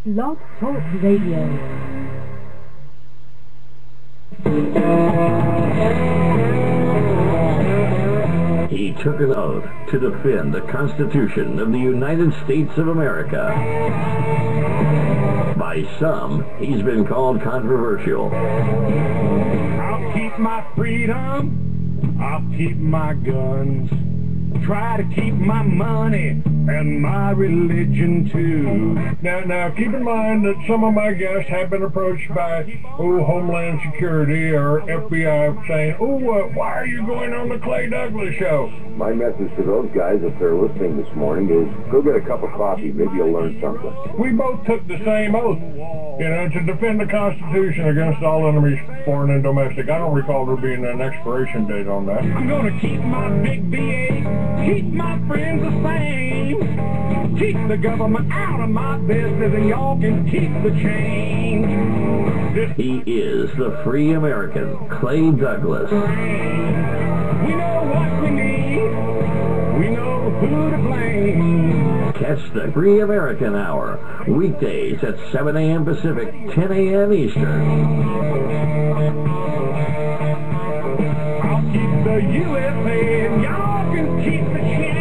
Blog Talk Radio. He took an oath to defend the Constitution of the United States of America. By some, he's been called controversial. I'll keep my freedom, I'll keep my guns, try to keep my money and my religion too. Now, keep in mind that some of my guests have been approached by, Homeland Security or FBI saying, why are you going on the Clay Douglas show? My message to those guys, if they're listening this morning, is go get a cup of coffee. Maybe you'll learn something. We both took the same oath, to defend the Constitution against all enemies, foreign and domestic. I don't recall there being an expiration date on that. I'm going to keep my big VA, keep my friends the same, keep the government out of my business, and y'all can keep the change. He is the free American, Clay Douglas. We know what we need, we know who to blame. Catch the Free American Hour, weekdays at 7 a.m. Pacific, 10 a.m. Eastern. I'll keep the USA and y'all can keep the change.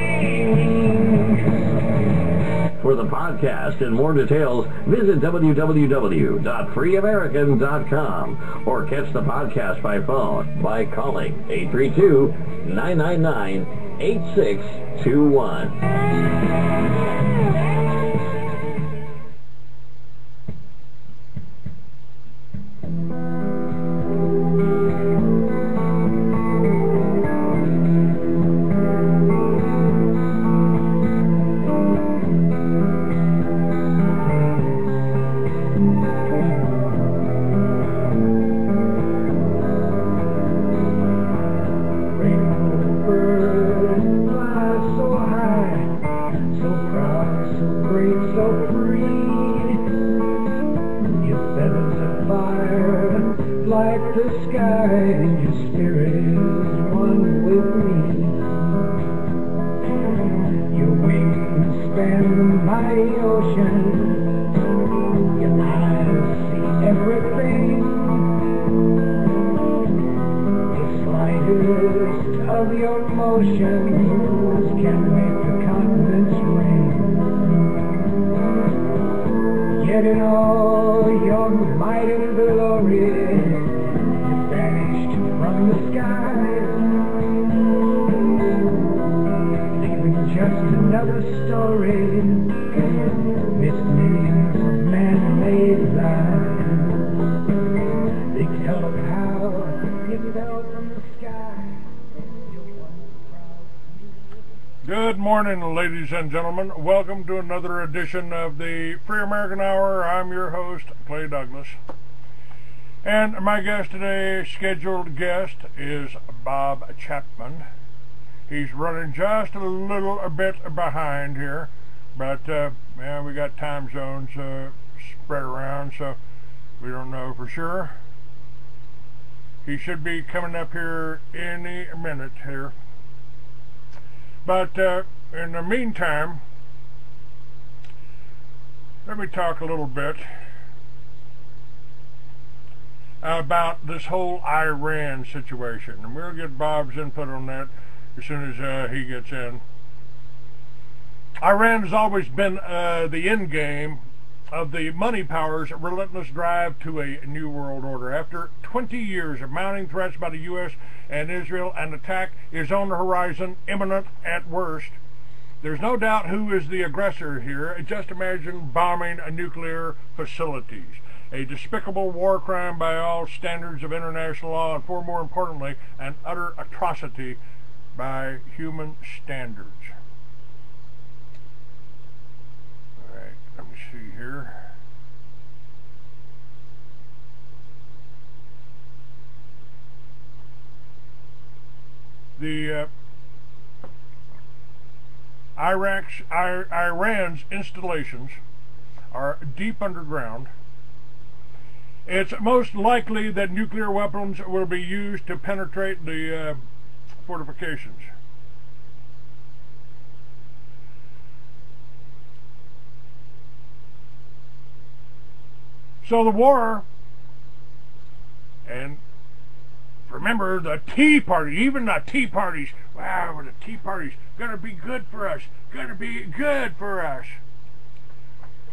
For the podcast and more details, visit www.freeamerican.com or catch the podcast by phone by calling 832-999-8621. Good morning, ladies and gentlemen. Welcome to another edition of the Free American Hour. I'm your host, Clay Douglas. And my guest today, scheduled guest, is Bob Chapman. He's running just a little bit behind here, but we got time zones spread around, so we don't know for sure. He should be coming up here any minute here. But in the meantime, let me talk a little bit about this whole Iran situation. And we'll get Bob's input on that as soon as he gets in. Iran has always been the end game of the money powers' relentless drive to a new world order. After 20 years of mounting threats by the U.S. and Israel, an attack is on the horizon, imminent at worst. There's no doubt who is the aggressor here. Just imagine bombing nuclear facilities. A despicable war crime by all standards of international law, and far more importantly, an utter atrocity by human standards. All right, let me see here. The Iran's installations are deep underground. It's most likely that nuclear weapons will be used to penetrate the fortifications. So the war, and remember the Tea Party, even the Tea Parties, wow, the Tea Parties, gonna be good for us, gonna be good for us.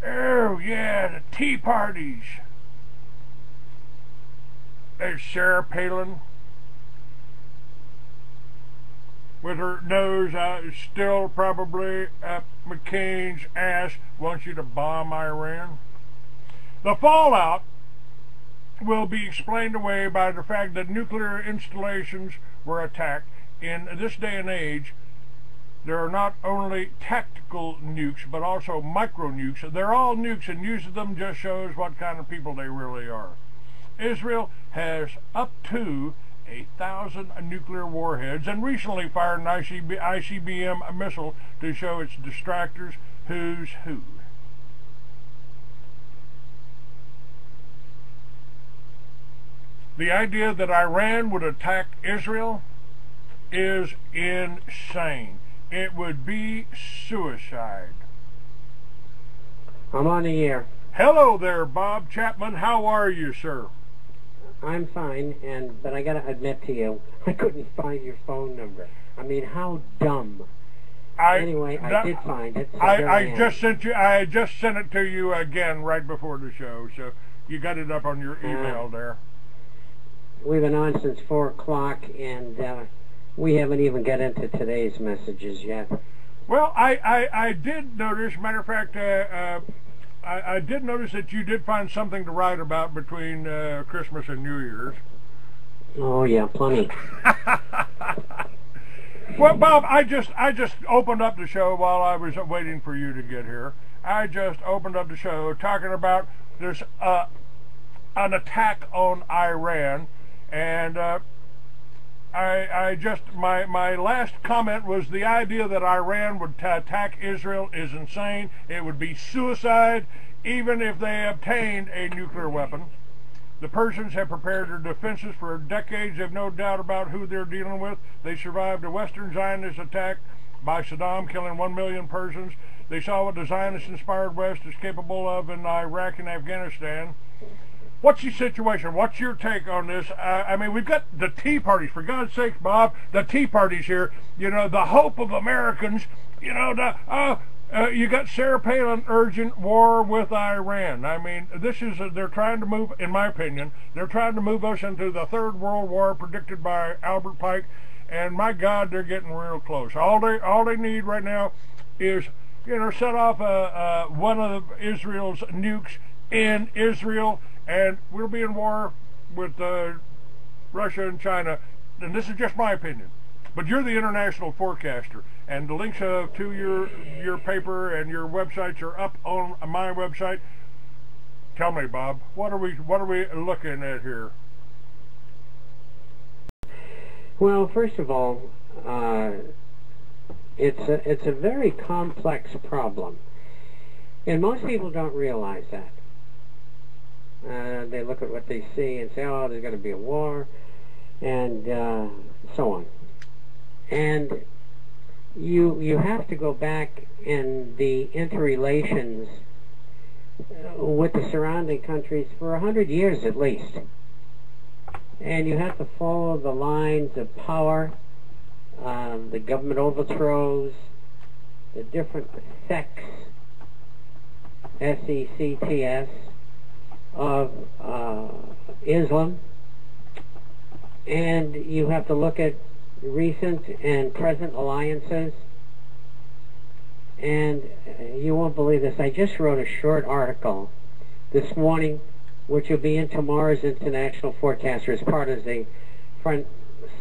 Oh yeah, the Tea Parties. There's Sarah Palin with her nose still probably up McCain's ass, wants you to bomb Iran. The fallout will be explained away by the fact that nuclear installations were attacked. In this day and age, there are not only tactical nukes, but also micro nukes. They're all nukes, and using them just shows what kind of people they really are. Israel has up to 1,000 nuclear warheads, and recently fired an ICBM missile to show its distractors who's who. The idea that Iran would attack Israel is insane. It would be suicide. I'm on the air. Hello there, Bob Chapman. How are you, sir? I'm fine, but I gotta admit to you, I couldn't find your phone number. I mean, how dumb. Anyway, I did find it. So I just sent it to you again right before the show, so you got it up on your email there. We've been on since 4 o'clock, and we haven't even got into today's messages yet. Well, I did notice, matter of fact, I did notice that you did find something to write about between Christmas and New Year's. Oh yeah, plenty. Well, Bob, I just opened up the show while I was waiting for you to get here. I just opened up the show talking about there's an attack on Iran, and my last comment was the idea that Iran would attack Israel is insane. It would be suicide even if they obtained a nuclear weapon. The Persians have prepared their defenses for decades. They have no doubt about who they're dealing with. They survived a Western Zionist attack by Saddam, killing 1 million Persians. They saw what the Zionist-inspired West is capable of in Iraq and Afghanistan. What's the situation? What's your take on this? I mean, we've got the Tea Parties, for God's sakes, Bob, the Tea Parties here, you know, the hope of Americans, you know, you got Sarah Palin urging war with Iran. I mean, this is, they're trying to move, in my opinion, they're trying to move us into the Third World War predicted by Albert Pike, and my God, they're getting real close. All they need right now is, you know, set off one of Israel's nukes in Israel, and we'll be in war with Russia and China. And this is just my opinion. But you're the international forecaster, and the links to your paper and your websites are up on my website. Tell me, Bob, what are we looking at here? Well, first of all, it's a very complex problem, and most people don't realize that. They look at what they see and say, oh, there's going to be a war, and so on. And you have to go back in the interrelations with the surrounding countries for 100 years at least. And you have to follow the lines of power, the government overthrows, the different sects, S-E-C-T-S, of Islam, and you have to look at recent and present alliances, and you won't believe this. I just wrote a short article this morning, which will be in tomorrow's International Forecaster as part of the front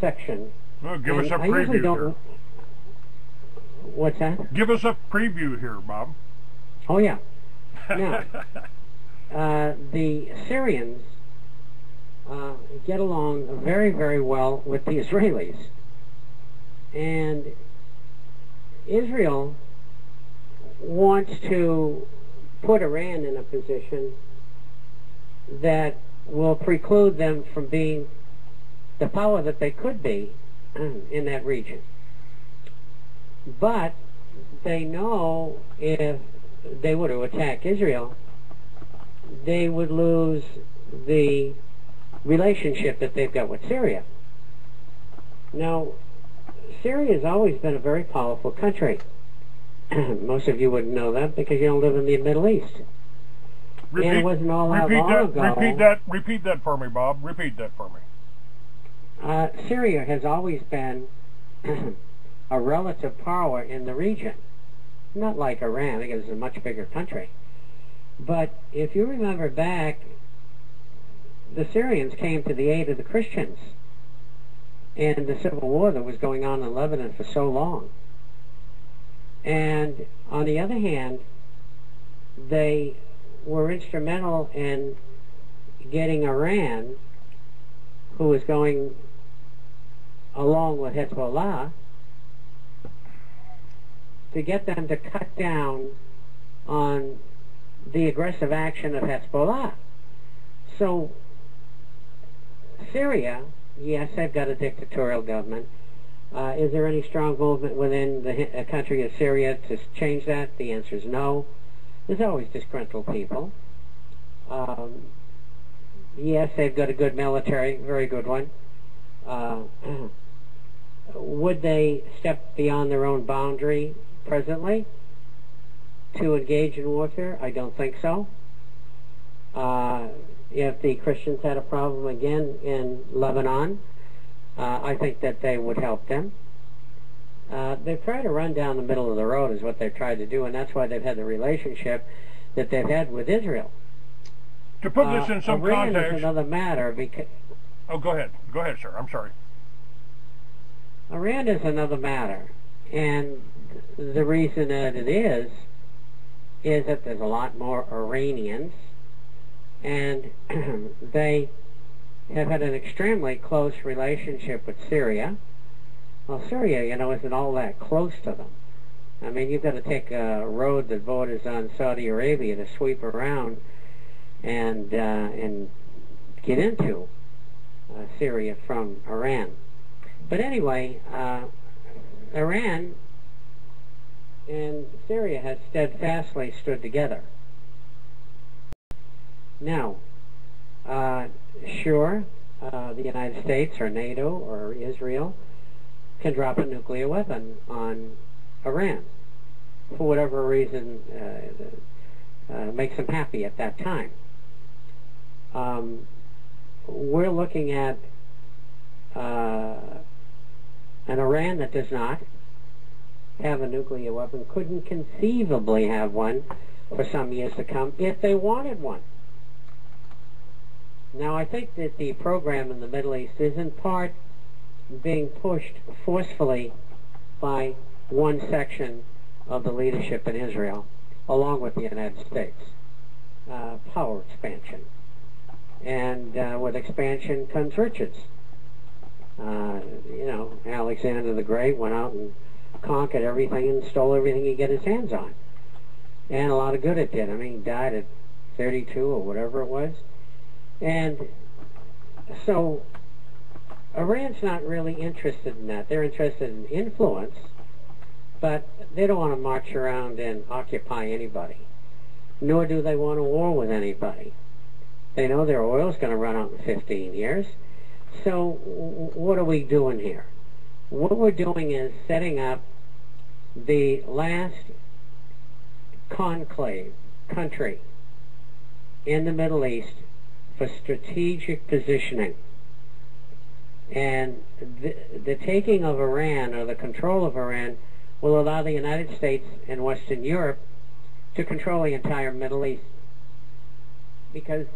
section. Well, give us a preview here. What's that? Give us a preview here, Bob. Oh yeah. Now, the Syrians get along very, very well with the Israelis. And Israel wants to put Iran in a position that will preclude them from being the power that they could be in that region. But they know if they were to attack Israel, they would lose the relationship that they've got with Syria. Now, Syria has always been a very powerful country. Most of you wouldn't know that because you don't live in the Middle East. And it wasn't all that long ago. Repeat that for me, Bob. Repeat that for me. Syria has always been a relative power in the region. Not like Iran, because it's a much bigger country. But if you remember back, the Syrians came to the aid of the Christians in the civil war that was going on in Lebanon for so long. And on the other hand, they were instrumental in getting Iran, who was going along with Hezbollah, to get them to cut down on the aggressive action of Hezbollah. So Syria, yes, they've got a dictatorial government. Is there any strong movement within the country of Syria to change that? The answer is no. There's always disgruntled people. Yes, they've got a good military, very good one. Would they step beyond their own boundary presently to engage in warfare? I don't think so. If the Christians had a problem again in Lebanon, I think that they would help them. They've tried to run down the middle of the road is what they've tried to do, and that's why they've had the relationship that they've had with Israel. To put this in some Iran context... is another matter because... Oh, go ahead. Go ahead, sir. I'm sorry. Iran is another matter, and the reason that it is that there's a lot more Iranians, and they have had an extremely close relationship with Syria. Well, Syria, you know, isn't all that close to them. I mean, you've got to take a road that borders on Saudi Arabia to sweep around and get into Syria from Iran. But anyway, Iran and Syria has steadfastly stood together. Now, sure, the United States or NATO or Israel can drop a nuclear weapon on Iran for whatever reason makes them happy at that time. We're looking at an Iran that does not have a nuclear weapon, couldn't conceivably have one for some years to come if they wanted one. Now, I think that the program in the Middle East is in part being pushed forcefully by one section of the leadership in Israel, along with the United States. Power expansion. And with expansion comes riches. You know, Alexander the Great went out and conquered everything and stole everything he got his hands on. And a lot of good it did. I mean, he died at 32 or whatever it was. And so Iran's not really interested in that. They're interested in influence, but they don't want to march around and occupy anybody. Nor do they want a war with anybody. They know their oil's going to run out in 15 years. So what are we doing here? What we're doing is setting up the last conclave country in the Middle East for strategic positioning. And the taking of Iran, or the control of Iran, will allow the United States and Western Europe to control the entire Middle East, because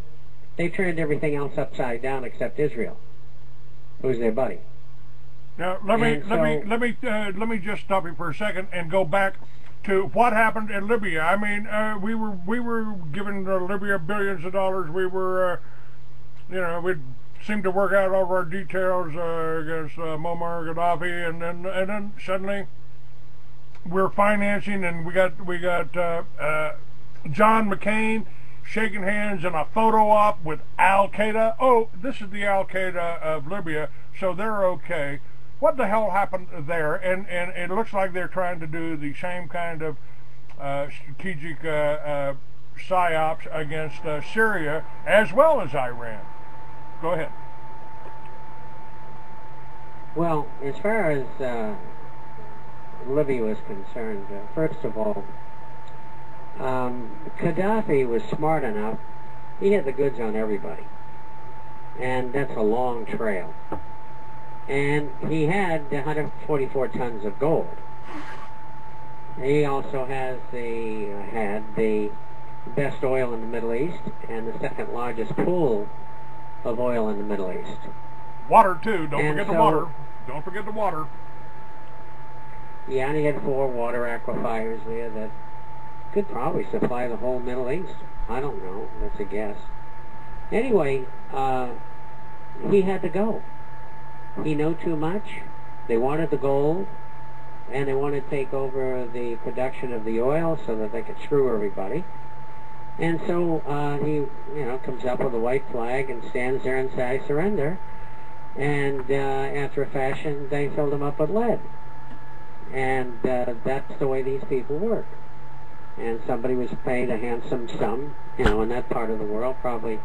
they turned everything else upside down except Israel, who's their buddy. Now, let me just stop you for a second and go back to what happened in Libya. I mean, we were giving Libya billions of dollars. We were, you know, we seemed to work out all of our details against Muammar Gaddafi, and then suddenly we're financing, and we got John McCain shaking hands in a photo op with Al Qaeda. Oh, this is the Al Qaeda of Libya, so they're okay. What the hell happened there? And it looks like they're trying to do the same kind of strategic psyops against Syria as well as Iran. Go ahead. Well, as far as Libya was concerned, first of all, Gaddafi was smart enough. He had the goods on everybody, and that's a long trail. And he had 144 tons of gold. He also had the best oil in the Middle East and the second largest pool of oil in the Middle East. Water too. Don't And forget the so- water. Don't forget the water. Yeah, and he had 4 water aquifers there that could probably supply the whole Middle East. I don't know. That's a guess. Anyway, he had to go. He knew too much. They wanted the gold, and they wanted to take over the production of the oil so that they could screw everybody. And so he, comes up with a white flag and stands there and says, "I surrender." And after a fashion, they filled him up with lead. And that's the way these people work. And somebody was paid a handsome sum, in that part of the world, probably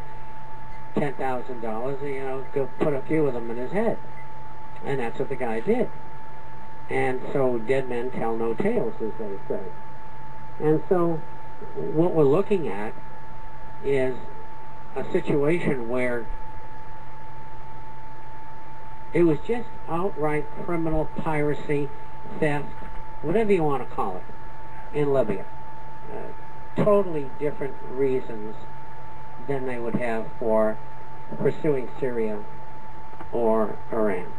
$10,000, to put a few of them in his head. And that's what the guy did. And so dead men tell no tales, as they say. And so what we're looking at is a situation where it was just outright criminal piracy, theft, whatever you want to call it, in Libya. Totally different reasons than they would have for pursuing Syria or Iran.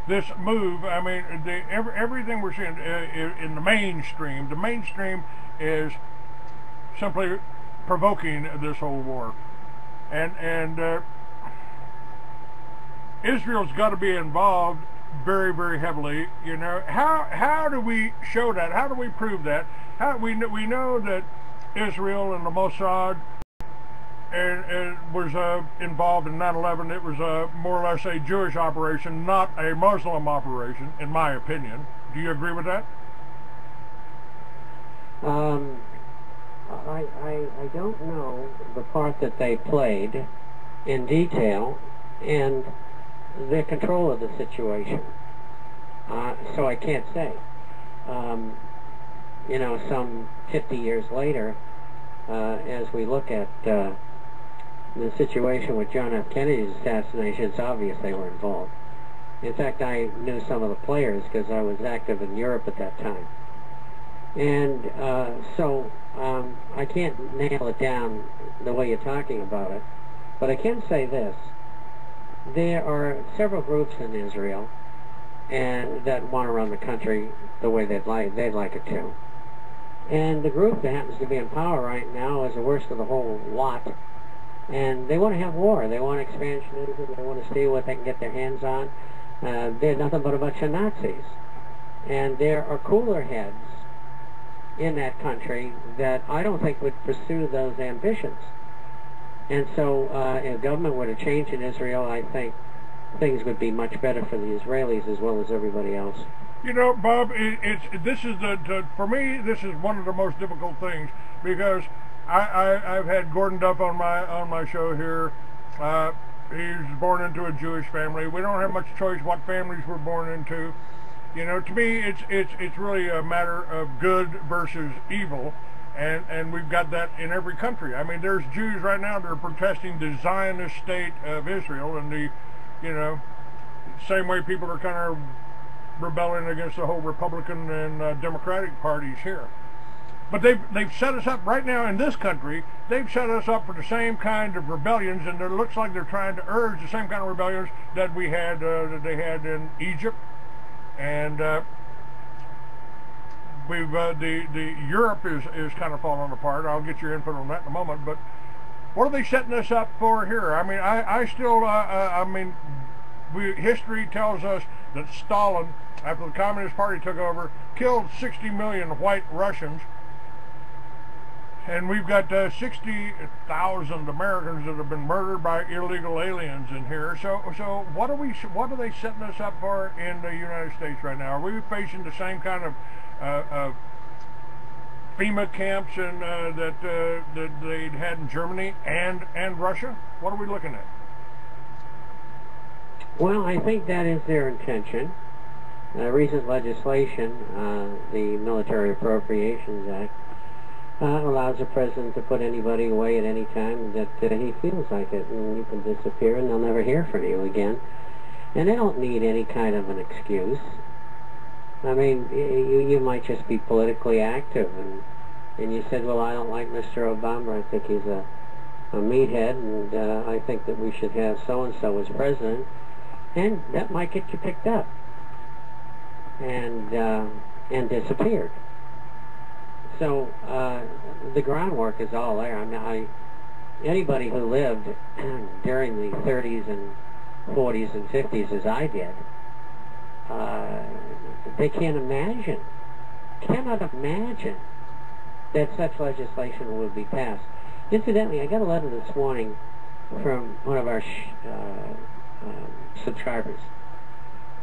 This move, I mean, everything we're seeing in the mainstream is simply provoking this whole war, and Israel's got to be involved very, very heavily. How do we show that? How do we prove that? We know that Israel and the Mossad and was involved in 9/11. It was more or less a Jewish operation, not a Muslim operation, in my opinion. Do you agree with that? I don't know the part that they played in detail and their control of the situation. So I can't say. Some 50 years later, as we look at the situation with John F. Kennedy's assassination, it's obvious they were involved. In fact, I knew some of the players because I was active in Europe at that time. And so I can't nail it down the way you're talking about it, but I can say this. There are several groups in Israel and that want to run the country the way they'd like it to. And the group that happens to be in power right now is the worst of the whole lot. And they want to have war. They want expansionism. They want to steal what they can get their hands on. They're nothing but a bunch of Nazis. And there are cooler heads in that country that I don't think would pursue those ambitions. And so if government were to change in Israel, I think things would be much better for the Israelis as well as everybody else. Bob, for me, this is one of the most difficult things because I've had Gordon Duff on my show here. He's born into a Jewish family. We don't have much choice what families we're born into. To me, it's really a matter of good versus evil, and we've got that in every country. I mean, there's Jews right now that are protesting the Zionist state of Israel, and the same way people are kind of rebelling against the whole Republican and Democratic parties here. But they've set us up right now in this country. They've set us up for the same kind of rebellions, and it looks like they're trying to urge the same kind of rebellions that we had that they had in Egypt, and the Europe is kind of falling apart. I'll get your input on that in a moment. But what are they setting us up for here? I mean, I still history tells us that Stalin, after the Communist Party took over, killed 60 million white Russians. And we've got 60,000 Americans that have been murdered by illegal aliens in here. So what are they setting us up for in the United States right now? Are we facing the same kind of FEMA camps and that they'd had in Germany and Russia? What are we looking at? Well, I think that is their intention. Recent legislation, the Military Appropriations Act, allows the president to put anybody away at any time that he feels like it, and you can disappear and they'll never hear from you again. And they don't need any kind of an excuse. I mean, you might just be politically active, and you said, well, I don't like Mr. Obama, I think he's a meathead, and I think that we should have so-and-so as president, and that might get you picked up and disappeared. So the groundwork is all there. I mean, anybody who lived during the 30s and 40s and 50s, as I did, they cannot imagine that such legislation would be passed. Incidentally, I got a letter this morning from one of our subscribers,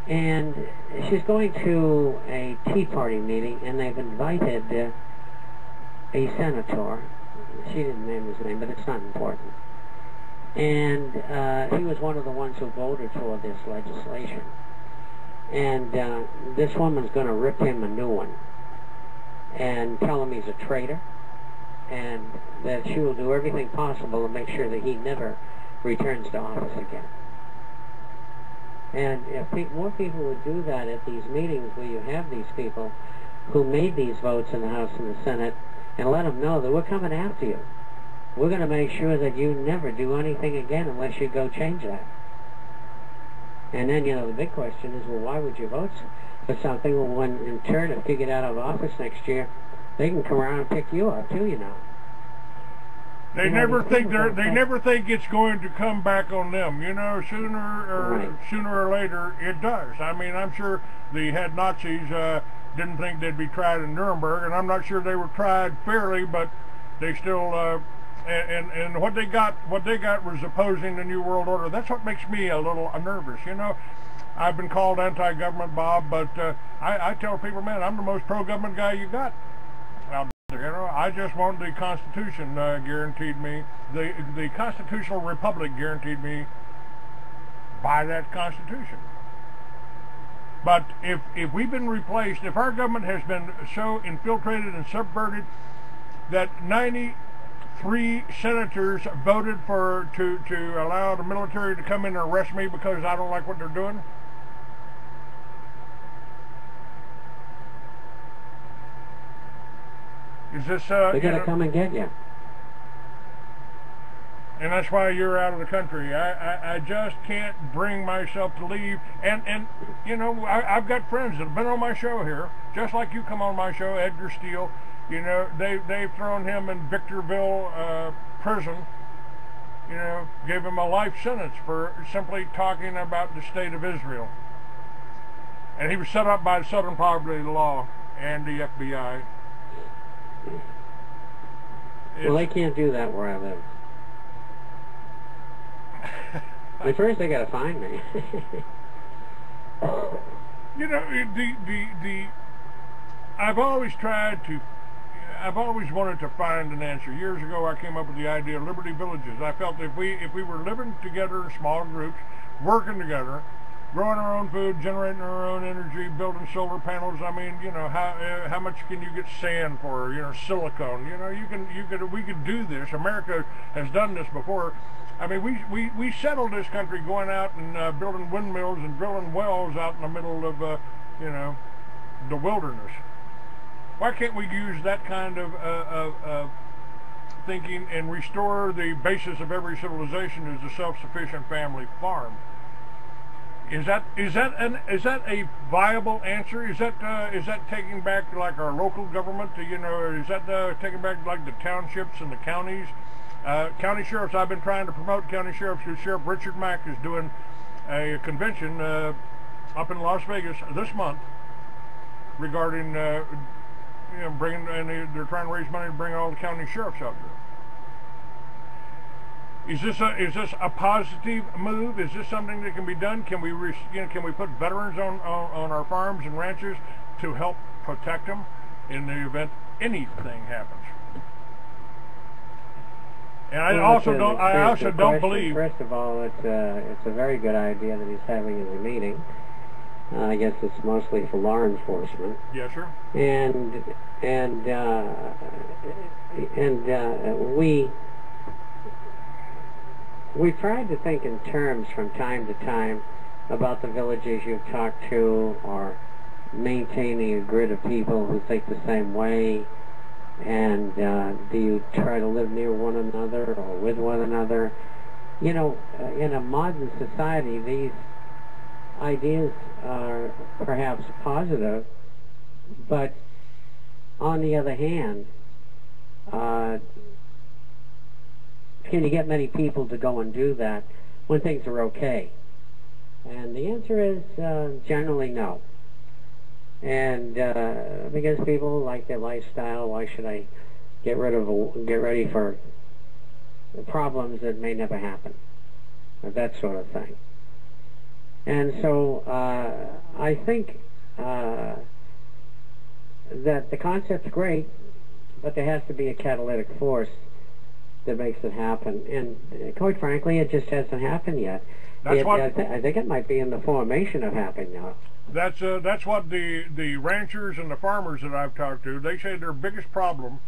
and she's going to a Tea Party meeting, and they've invited a senator. She didn't name his name, but it's not important. And he was one of the ones who voted for this legislation. And this woman's going to rip him a new one and tell him he's a traitor, and that she will do everything possible to make sure that he never returns to office again. And if more people would do that at these meetings where you have these people who made these votes in the House and the Senate, and let them know that we're coming after you. We're going to make sure that you never do anything again unless you go change that. And then, the big question is, well, why would you vote for something when, in turn, if you get out of office next year, they can come around and pick you up, too, They never think it's going to come back on them. Sooner or later it does. I mean, I'm sure the head Nazis didn't think they'd be tried in Nuremberg, and I'm not sure they were tried fairly, but they still and what they got was opposing the New World Order. That's what makes me a little nervous. I've been called anti-government, Bob, but I tell people, man, I'm the most pro-government guy you got out there. I just want the Constitution guaranteed me, the constitutional republic guaranteed me by that Constitution. But if we've been replaced, if our government has been so infiltrated and subverted that 93 senators voted to allow the military to come in and arrest me because I don't like what they're doing, is this they're going to come and get you. And that's why you're out of the country. I just can't bring myself to leave. And I've got friends that have been on my show here, just like you come on my show, Edgar Steele. They've thrown him in Victorville prison. Gave him a life sentence for simply talking about the state of Israel. And he was set up by the Southern Poverty Law and the FBI. Well, they can't do that where I live. At first, they got to find me. I've always wanted to find an answer. Years ago, I came up with the idea of Liberty Villages. I felt if we were living together in small groups, working together, growing our own food, generating our own energy, building solar panels. I mean, how much can you get sand for? Silicone. We could do this. America has done this before. I mean, we settled this country going out and building windmills and drilling wells out in the middle of the wilderness. Why can't we use that kind of thinking and restore the basis of every civilization as a self-sufficient family farm? Is that a viable answer? Is that taking back like our local government? Is that taking back like the townships and the counties? County sheriffs. I've been trying to promote county sheriffs. Sheriff Richard Mack is doing a convention up in Las Vegas this month regarding they're trying to raise money to bring all the county sheriffs out there. Is this a positive move? Is this something that can be done? Can we can we put veterans on our farms and ranches to help protect them in the event anything happens? And I also don't believe. First of all, it's a very good idea that he's having in the meeting. I guess it's mostly for law enforcement. Yes, sir. And we tried to think in terms from time to time about the villages you've talked to, or maintaining a grid of people who think the same way. And do you try to live near one another or with one another? In a modern society, these ideas are perhaps positive, but on the other hand, can you get many people to go and do that when things are okay? And the answer is generally no. And because people like their lifestyle, why should I get ready for problems that may never happen? That sort of thing. And so I think that the concept's great, but there has to be a catalytic force that makes it happen. And quite frankly, it just hasn't happened yet. I think it might be in the formation of happening now. That's what the ranchers and the farmers that I've talked to, they say their biggest problem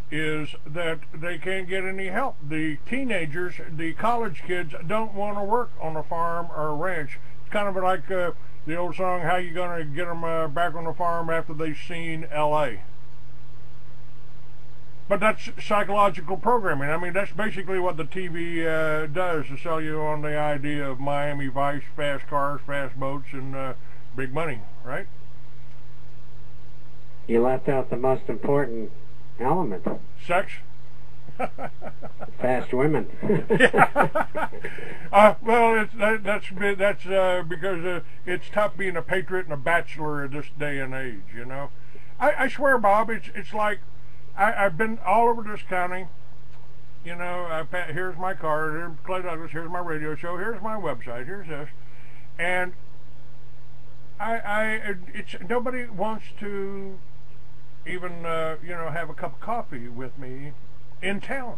is that they can't get any help. The teenagers, the college kids, don't want to work on a farm or a ranch. It's kind of like the old song, how you going to get them back on the farm after they've seen L.A.? But that's psychological programming. I mean, that's basically what the TV does, to sell you on the idea of Miami Vice, fast cars, fast boats, and big money, right? You left out the most important element. Sex? Fast women. Well, that's because it's tough being a patriot and a bachelor at this day and age, you know. I swear, Bob, it's like I've been all over this county. You know, here's my card, here's Clay Douglas, here's my radio show, here's my website, here's this, and nobody wants to even have a cup of coffee with me in town.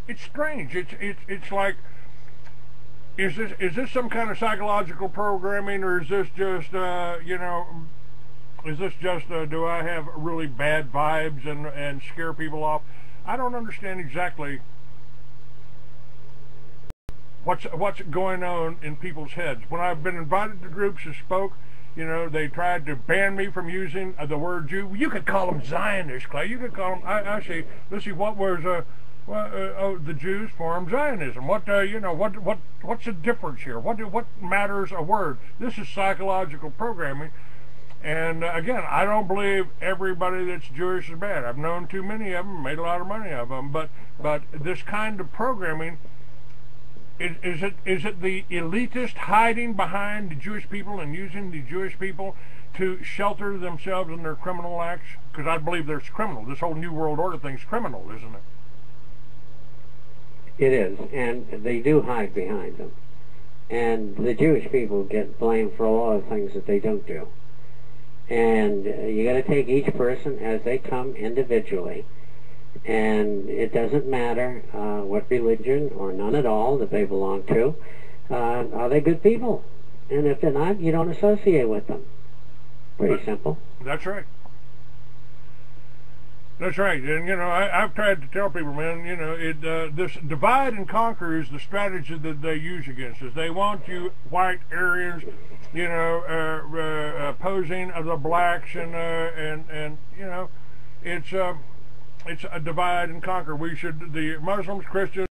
It's strange. It's like, is this some kind of psychological programming, or is this just do I have really bad vibes and scare people off? I don't understand exactly what's going on in people's heads. When I've been invited to groups and spoke, they tried to ban me from using the word Jew. You could call them Zionists, Clay. You could call them. I say, let's see, what was the Jews formed Zionism? What's the difference here? What matters a word? This is psychological programming. And again, I don't believe everybody that's Jewish is bad. I've known too many of them, made a lot of money of them. But this kind of programming, is it the elitist hiding behind the Jewish people and using the Jewish people to shelter themselves in their criminal acts? Because I believe there's criminal. This whole New World Order thing's criminal, isn't it? It is, and they do hide behind them. And the Jewish people get blamed for a lot of things that they don't do. And you got to take each person as they come individually, and it doesn't matter what religion or none at all that they belong to. Are they good people? And if they're not, you don't associate with them. Pretty simple. That's right. That's right. And I've tried to tell people, man, this divide and conquer is the strategy that they use against us. They want you white Aryans, opposing the blacks, and it's a divide and conquer. The Muslims, Christians,